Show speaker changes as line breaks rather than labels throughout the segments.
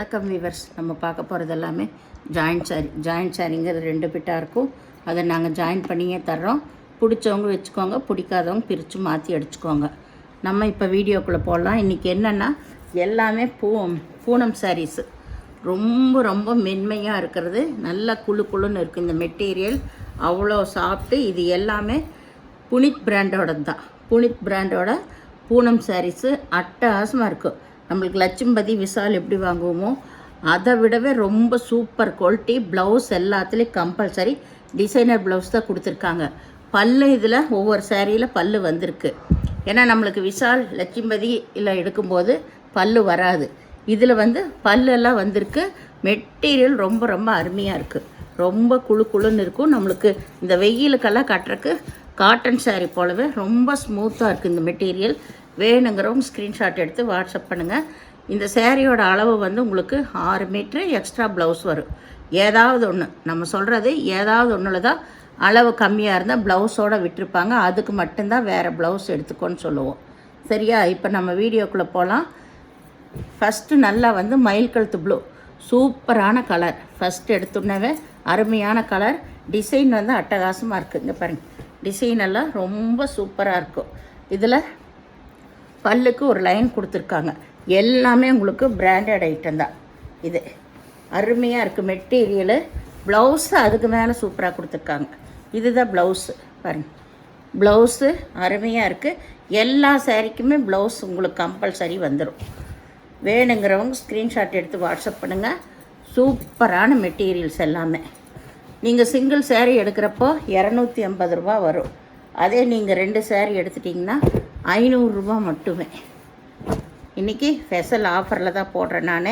வணக்கம் வீவர்ஸ். நம்ம பார்க்க போகிறது எல்லாமே ஜாயிண்ட் சாரிங்கிறது 2 பிட்டாக இருக்கும். அதை நாங்கள் ஜாயின் பண்ணியே தர்றோம். பிடிச்சவங்க வச்சுக்கோங்க, பிடிக்காதவங்க பிரித்து மாற்றி அடிச்சுக்கோங்க. நம்ம இப்போ வீடியோக்குள்ளே போடலாம். இன்றைக்கி என்னென்னா எல்லாமே பூனம் சாரீஸு ரொம்ப ரொம்ப மென்மையாக இருக்கிறது. நல்லா குழுன்னு இருக்குது. இந்த மெட்டீரியல் அவ்வளோ சாஃப்ட்டு. இது எல்லாமே புனித் பிராண்டோட தான். புனித் பிராண்டோட பூனம் சாரீஸு அட்டகாசமாக இருக்கும். நம்மளுக்கு லட்சும்பதி விசால் எப்படி வாங்குவோமோ அதை விடவே ரொம்ப சூப்பர் குவாலிட்டி. ப்ளவுஸ் எல்லாத்துலேயும் கம்பல்சரி டிசைனர் ப்ளவுஸ் தான் கொடுத்துருக்காங்க. பல்லு இதில் ஒவ்வொரு சாரியில் பல்லு வந்திருக்கு. ஏன்னா நம்மளுக்கு விசால் லட்சும்பதி இல்லை எடுக்கும்போது பல்லு வராது. இதில் பல்லெல்லாம் வந்திருக்கு. மெட்டீரியல் ரொம்ப ரொம்ப அருமையாக இருக்குது. ரொம்ப குழுன்னு இருக்கும். நம்மளுக்கு இந்த வெயிலுக்கெல்லாம் கட்டுறக்கு காட்டன் சாரீ போலவே ரொம்ப ஸ்மூத்தாக இருக்குது இந்த மெட்டீரியல். வேணுங்கிறவங்க ஸ்க்ரீன்ஷாட் எடுத்து வாட்ஸ்அப் பண்ணுங்கள். இந்த சேரீயோட அளவு உங்களுக்கு 6 மீட்ரு எக்ஸ்ட்ரா ப்ளவுஸ் வரும். ஏதாவது ஒன்று நம்ம சொல்கிறது ஏதாவது ஒன்றில் தான் அளவு கம்மியாக இருந்தால் ப்ளவுஸோடு விட்டுருப்பாங்க. அதுக்கு மட்டும்தான் வேறு ப்ளவுஸ் எடுத்துக்கோன்னு சொல்லுவோம். சரியா? இப்போ நம்ம வீடியோக்குள்ளே போகலாம். ஃபஸ்ட்டு நல்லா மயில் கழுத்து ப்ளூ சூப்பரான கலர். ஃபஸ்ட்டு எடுத்துனவே அருமையான கலர். டிசைன் அட்டகாசமாக இருக்குது. இங்கே பாருங்கள், டிசைன் எல்லாம் ரொம்ப சூப்பராக இருக்கும். இதில் பல்லுக்கு ஒரு லைன் கொடுத்துருக்காங்க. எல்லாமே உங்களுக்கு பிராண்டட் ஐட்டம் தான். இது அருமையாக இருக்குது மெட்டீரியலு. ப்ளவுஸு அதுக்கு மேலே சூப்பராக கொடுத்துருக்காங்க. இதுதான் ப்ளவுஸு பாருங்கள். ப்ளவுஸு அருமையாக இருக்குது. எல்லா சாரீக்குமே ப்ளவுஸ் உங்களுக்கு கம்பல்சரி வந்துடும். வேணுங்கிறவங்க ஸ்க்ரீன்ஷாட் எடுத்து வாட்ஸ்அப் பண்ணுங்கள். சூப்பரான மெட்டீரியல்ஸ் எல்லாமே. நீங்கள் சிங்கிள் சேரீ எடுக்கிறப்போ 250 ரூபா வரும். அதே நீங்கள் 2 சேரீ எடுத்துட்டிங்கன்னா 500 ரூபா மட்டுமே. இன்றைக்கி ஸ்பெஷல் ஆஃபரில் தான் போடுறேன் நான்.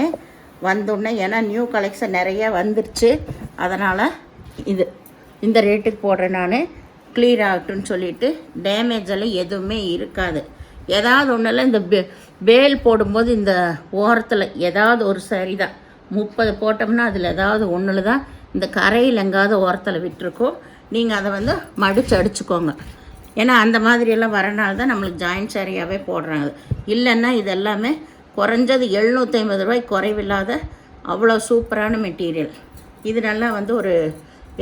வந்தோடனே ஏன்னா நியூ கலெக்ஷன் நிறையா வந்துருச்சு. அதனால் இந்த ரேட்டுக்கு போடுறேன் நான். கிளியர் ஆகட்டும்னு சொல்லிவிட்டு டேமேஜ் எல்லாம் எதுவுமே இருக்காது. ஏதாவது ஒன்றில் இந்த பேல் போடும்போது இந்த ஓரத்தில் ஏதாவது ஒரு சாரி தான் 30 போட்டோம்னா அதில் ஏதாவது ஒன்றில் தான் இந்த கரையில் எங்காவது ஓரத்தில் விட்டுருக்கோம். நீங்கள் அதை மடித்து அடிச்சுக்கோங்க. ஏன்னா அந்த மாதிரியெல்லாம் வரனால தான் நம்மளுக்கு ஜாயிண்ட் சாரியாகவே போடுறாங்க. இல்லைன்னா இது எல்லாமே குறைஞ்சது 750 ரூபாய்க்கு குறைவில்லாத அவ்வளோ சூப்பரான மெட்டீரியல். இது நல்லா ஒரு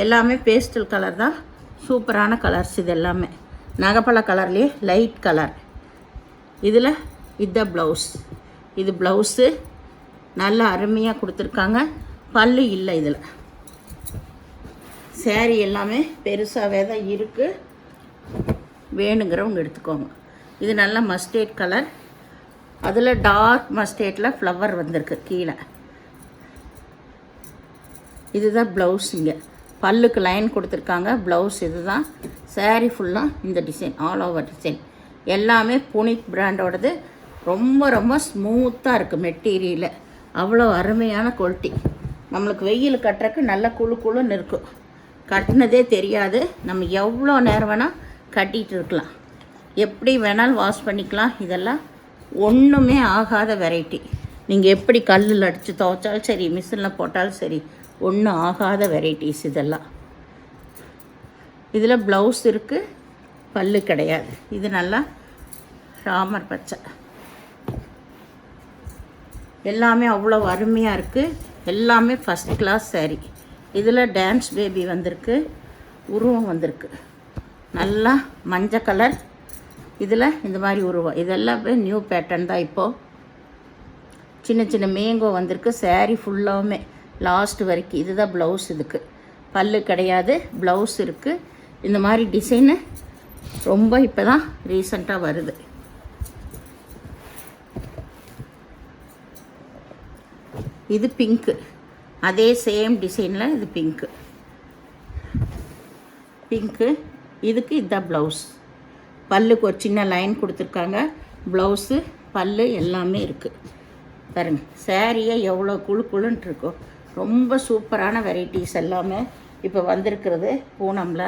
எல்லாமே பேஸ்டல் கலர் தான். சூப்பரான கலர்ஸ் இது எல்லாமே. நகைப்பழ கலர்லேயே லைட் கலர். இதில் இதுதான் ப்ளவுஸ். இது ப்ளவுஸு நல்லா அருமையாக கொடுத்துருக்காங்க. பல்லு இல்லை. இதில் சேரீ எல்லாமே பெருசாகவே தான் இருக்குது. வேணுங்கிறவங்க எடுத்துக்கோங்க. இது நல்லா மஸ்டேட் கலர். அதில் டார்க் மஸ்டேட்டில் ஃப்ளவர் வந்திருக்கு கீழே. இதுதான் ப்ளவுஸ். இங்கே பல்லுக்கு லைன் கொடுத்துருக்காங்க. ப்ளவுஸ் இது தான். சாரீ ஃபுல்லாக இந்த டிசைன், ஆல் ஓவர் டிசைன் எல்லாமே புனித் பிராண்டோடது. ரொம்ப ரொம்ப ஸ்மூத்தாக இருக்குது மெட்டீரியல். அவ்வளோ அருமையான குவாலிட்டி. நம்மளுக்கு வெயில் கட்டுறக்கு நல்ல குழுன்னு இருக்கும். கட்டினதே தெரியாது. நம்ம எவ்வளோ நேரம் வேணால் கட்டிகிட்டு இருக்கலாம். எப்படி வேணாலும் வாஷ் பண்ணிக்கலாம். இதெல்லாம் ஒன்றுமே ஆகாத வெரைட்டி. நீங்கள் எப்படி கல்லில் அடித்து துவைச்சாலும் சரி, மிஷினில் போட்டாலும் சரி, ஒன்றும் ஆகாத வெரைட்டிஸ் இதெல்லாம். இதில் ப்ளவுஸ் இருக்குது, பல்லு கிடையாது. இது நல்லா ராமர் பச்சை. எல்லாமே அவ்வளோ அருமையாக இருக்குது. எல்லாமே ஃபஸ்ட் கிளாஸ் சாரீ. இதில் டான்ஸ் பேபி வந்திருக்கு, உருவம் வந்திருக்கு. நல்லா மஞ்சள் கலர். இதில் இந்த மாதிரி உருவம். இதெல்லாமே நியூ பேட்டர்ன் தான். இப்போது சின்ன சின்ன மேங்கோ வந்திருக்கு. சாரீ ஃபுல்லாகவுமே லாஸ்ட் வரைக்கும். இதுதான் ப்ளவுஸ். இதுக்கு பல்லு கிடையாது, ப்ளவுஸ் இருக்குது. இந்த மாதிரி டிசைனு ரொம்ப இப்போ தான் ரீசண்டாக வருது. இது பிங்க்கு. அதே சேம் டிசைனில் இது பிங்க்கு. இதுக்கு இதுதான் ப்ளவுஸ். பல்லுக்கு ஒரு சின்ன லைன் கொடுத்துருக்காங்க. ப்ளவுஸு பல்லு எல்லாமே இருக்குது. பாருங்க சாரியை எவ்வளோ குழுன்னு இருக்கும். ரொம்ப சூப்பரான வெரைட்டிஸ் எல்லாமே இப்போ வந்திருக்கிறது பூனமில்.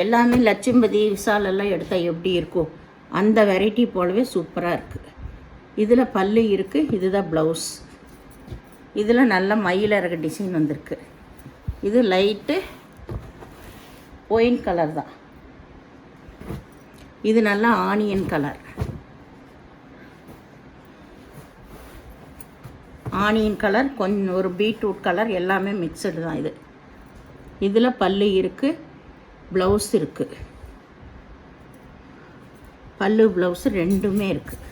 எல்லாமே லட்சும்பதி விசால் எல்லாம் எடுத்தால் எப்படி இருக்கும் அந்த வெரைட்டி போலவே சூப்பராக இருக்குது. இதில் பல்லு இருக்குது. இதுதான் ப்ளவுஸ். இதில் நல்ல மயிலிறகு டிசைன் வந்திருக்கு. இது லைட்டு ஒயின் கலர் தான். இது நல்லா ஆனியன் கலர். ஆனியன் கலர், கொஞ்சம் ஒரு பீட்ரூட் கலர், எல்லாமே மிக்சடு தான் இது. இதில் பல்லு இருக்குது, ப்ளவுஸ் இருக்குது. பல்லு ப்ளவுஸு ரெண்டுமே இருக்குது.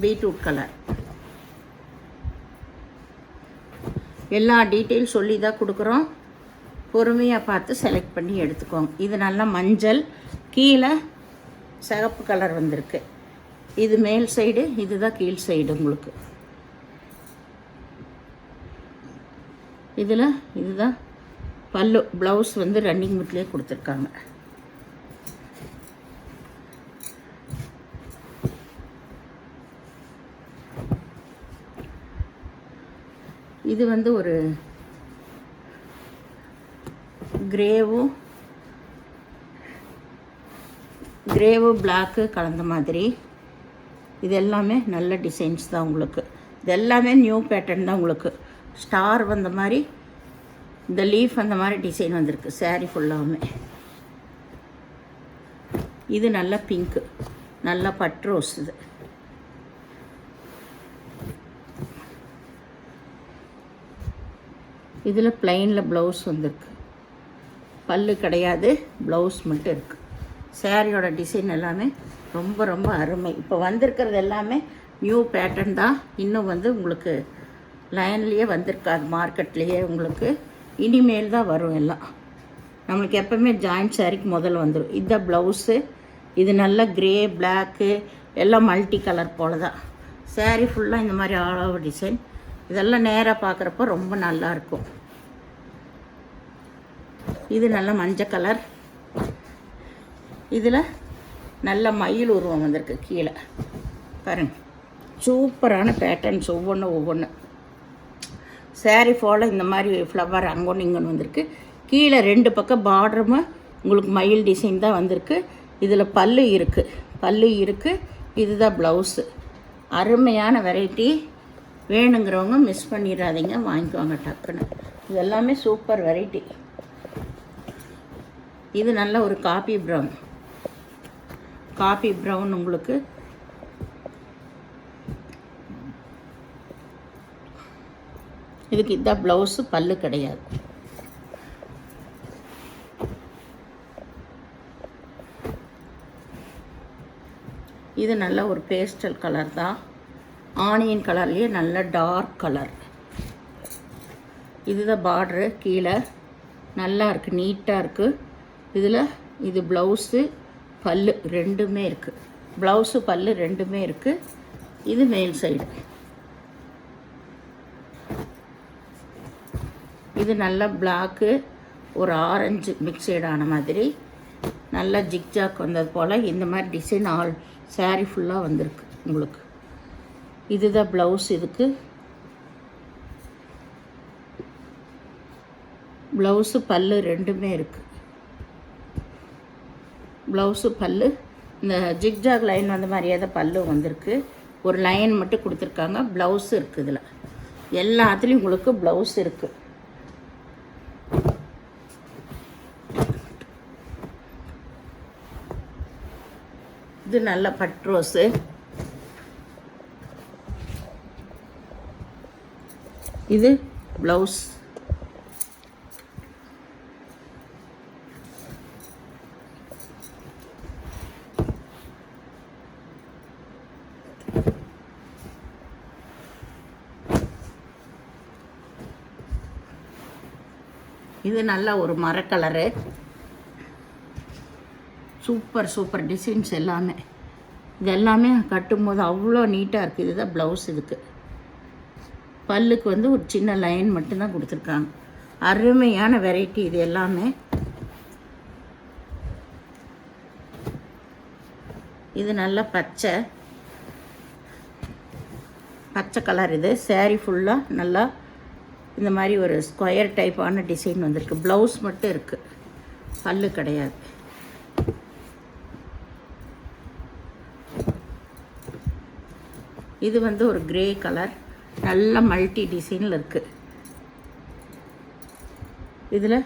Beetroot colour. எல்லா டீட்டெயில் சொல்லி தான் கொடுக்குறோம். பொறுமையாக பார்த்து செலக்ட் பண்ணி எடுத்துக்கோங்க. இது நல்லா மஞ்சள், கீழே சிகப்பு கலர் வந்திருக்கு. இது மேல் சைடு, இதுதான் கீழ் சைடு. உங்களுக்கு இதில் இதுதான் பல்லு. ப்ளவுஸ் வந்து ரன்னிங் விட்லேயே கொடுத்துருக்காங்க. இது வந்து ஒரு கிரேவு பிளாக்கு கலந்த மாதிரி. இது எல்லாமே நல்ல டிசைன்ஸ் தான் உங்களுக்கு. இது எல்லாமே நியூ பேட்டர்ன் தான் உங்களுக்கு. ஸ்டார் வந்த மாதிரி, இந்த லீஃப் அந்த மாதிரி டிசைன் வந்திருக்கு சாரீ ஃபுல்லாகவே. இது நல்ல பிங்க்கு, நல்ல பட் ரோஸ். இது இதில் ப்ளைனில் ப்ளவுஸ் வந்திருக்கு. பல்லு கிடையாது, ப்ளவுஸ் மட்டும் இருக்குது. சாரியோட டிசைன் எல்லாமே ரொம்ப ரொம்ப அருமை. இப்போ வந்திருக்கிறது எல்லாமே நியூ பேட்டர்ன் தான். இன்னும் வந்து உங்களுக்கு லைன்லேயே வந்திருக்காது, மார்க்கெட்லேயே உங்களுக்கு இனிமேல் தான் வரும் எல்லாம். நம்மளுக்கு எப்போவுமே ஜாயிண்ட் சாரிக்கு முதல்ல வந்துடும். இதுதான் ப்ளவுஸு. இது நல்ல க்ரே, பிளாக்கு எல்லாம் மல்டி கலர் போல் தான். சாரீ ஃபுல்லாக இந்த மாதிரி ஆல் ஓவர் டிசைன். இதெல்லாம் நேராக பார்க்குறப்போ ரொம்ப நல்லாயிருக்கும். இது நல்ல மஞ்சள் கலர். இதில் நல்ல மயில் உருவம் வந்திருக்கு கீழே பாருங்க. சூப்பரான பேட்டர்ன்ஸ் ஒவ்வொன்று. சாரீ ஃபோல இந்த மாதிரி ஃப்ளவர் அங்கொன்று இங்கொன்று வந்திருக்கு. கீழே ரெண்டு பக்கம் பார்டருமே உங்களுக்கு மயில் டிசைன் தான் வந்திருக்கு. இதில் பல்லு இருக்குது. இதுதான் ப்ளவுஸு. அருமையான வெரைட்டி. வேணுங்கிறவங்க மிஸ் பண்ணிடாதீங்க, வாங்கிக்குவாங்க டக்குன்னு. இது எல்லாமே சூப்பர் வெரைட்டி. இது நல்ல ஒரு காபி ப்ரௌன் உங்களுக்கு. இதுக்கு இதுதான் ப்ளவுஸு, பல்லு கிடையாது. இது நல்ல ஒரு பேஸ்டல் கலர் தான். ஆனியன் கலர்லேயே நல்ல டார்க் கலர். இதுதான் பார்டரு. கீழே நல்லா இருக்குது, நீட்டாக இருக்குது. இதில் இது ப்ளவுஸு, பல்லு ரெண்டுமே இருக்குது. ப்ளவுஸு பல்லு ரெண்டுமே இருக்குது. இது மேல் சைடு. இது நல்ல பிளாக்கு, ஒரு ஆரஞ்சு மிக்சடான மாதிரி நல்லா ஜிக்ஜாக் வந்தது போல் இந்த மாதிரி டிசைன் ஆல் சாரீ ஃபுல்லாக வந்திருக்கு உங்களுக்கு. இதுதான் ப்ளவுஸ். இதுக்கு ப்ளவுஸு பல்லு ரெண்டுமே இருக்குது. ப்ளவுஸு பல்லு இந்த ஜிக்ஜாக் லைன் வந்த மாதிரியே தான் பல்லு வந்திருக்கு. ஒரு லைன் மட்டும் கொடுத்துருக்காங்க. ப்ளவுஸு இருக்குது. இதில் எல்லாத்துலேயும் உங்களுக்கு ப்ளவுஸ் இருக்குது. இது நல்ல பட் ரோஸு. இது ப்ளவுஸ். இது நல்ல ஒரு மரக்கலரு. சூப்பர் டிசைன்ஸ் எல்லாமே. இது எல்லாமே கட்டும்போது அவ்வளோ நீட்டாக இருக்குது. இதுதான் ப்ளவுஸ். இதுக்கு பல்லுக்கு வந்து ஒரு சின்ன லைன் மட்டும்தான் கொடுத்துருக்காங்க. அருமையான வெரைட்டி இது எல்லாமே. இது நல்ல பச்சை கலர். இது சாரீ ஃபுல்லாக நல்லா இந்த மாதிரி ஒரு ஸ்கொயர் டைப்பான டிசைன் வந்திருக்கு. ப்ளவுஸ் மட்டும் இருக்குது, பல்லு கிடையாது. இது வந்து ஒரு கிரே கலர், நல்ல மல்டி டிசைனில் இருக்குது. இதில்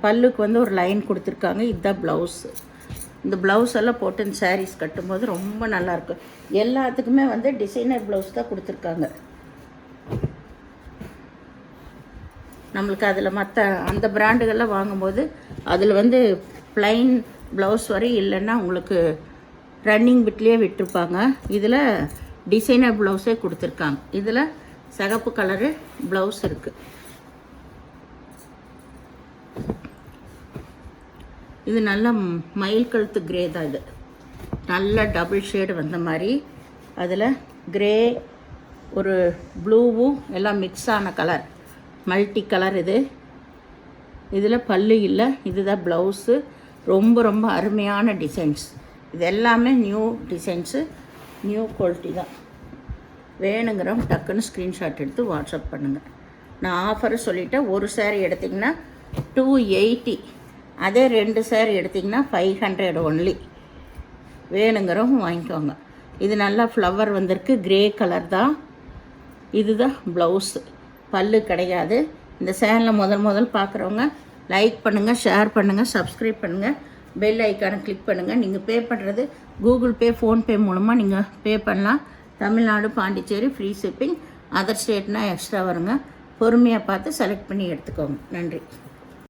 பல்லுக்கு வந்து ஒரு லைன் கொடுத்துருக்காங்க. இதுதான் ப்ளவுஸு. இந்த ப்ளவுஸ் எல்லாம் போட்டு இந்த சாரீஸ் கட்டும்போது ரொம்ப நல்லாயிருக்கும். எல்லாத்துக்குமே வந்து டிசைனர் ப்ளவுஸ் தான் கொடுத்துருக்காங்க. நம்மளுக்கு அதில் மற்ற அந்த பிராண்டுகள்லாம் வாங்கும்போது அதில் வந்து ப்ளைன் ப்ளவுஸ் வரை இல்லைன்னா உங்களுக்கு ரன்னிங் பிட்லேயே விட்டுருப்பாங்க. இதில் டிசைனர் ப்ளவுஸே கொடுத்துருக்காங்க. இதில் சிகப்பு கலரு ப்ளவுஸ் இருக்குது. இது நல்ல மயில் கழுத்து கிரே தான். இது நல்ல டபுள் ஷேடு வந்த மாதிரி அதில் கிரே ஒரு ப்ளூவும் எல்லாம் மிக்ஸ் ஆன கலர், மல்டி கலர். இதில் பல்லு இல்லை. இதுதான் ப்ளவுஸு. ரொம்ப ரொம்ப அருமையான டிசைன்ஸ். இது எல்லாமே நியூ டிசைன்ஸு, நியூ குவாலிட்டி தான். வேணுங்கிறவங்க டக்குன்னு ஸ்க்ரீன்ஷாட் எடுத்து வாட்ஸ்அப் பண்ணுங்கள். நான் ஆஃபரு சொல்லிவிட்டேன். ஒரு சேரீ எடுத்திங்கன்னா 280, அதே 2 சேரீ எடுத்திங்கன்னா 500 ஒன்லி. வேணுங்கிறவங்க வாங்கிக்கோங்க. இது நல்லா ஃப்ளவர் வந்திருக்கு, கிரே கலர் தான். இதுதான் ப்ளவுஸு. பல்லு கிடையாது. இந்த சேனலை முதல் பார்க்குறவங்க லைக் பண்ணுங்கள், ஷேர் பண்ணுங்கள், சப்ஸ்கிரைப் பண்ணுங்கள், பெல் ஐக்கானை கிளிக் பண்ணுங்கள். நீங்கள் பே பண்ணுறது கூகுள் பே, ஃபோன்பே மூலமாக நீங்கள் பே பண்ணலாம். Tamil Nadu, Pondicherry free shipping. Other ஸ்டேட்னால் எக்ஸ்ட்ரா வருங்க. பொறுமையாக பார்த்து செலக்ட் பண்ணி எடுத்துக்கோங்க. நன்றி.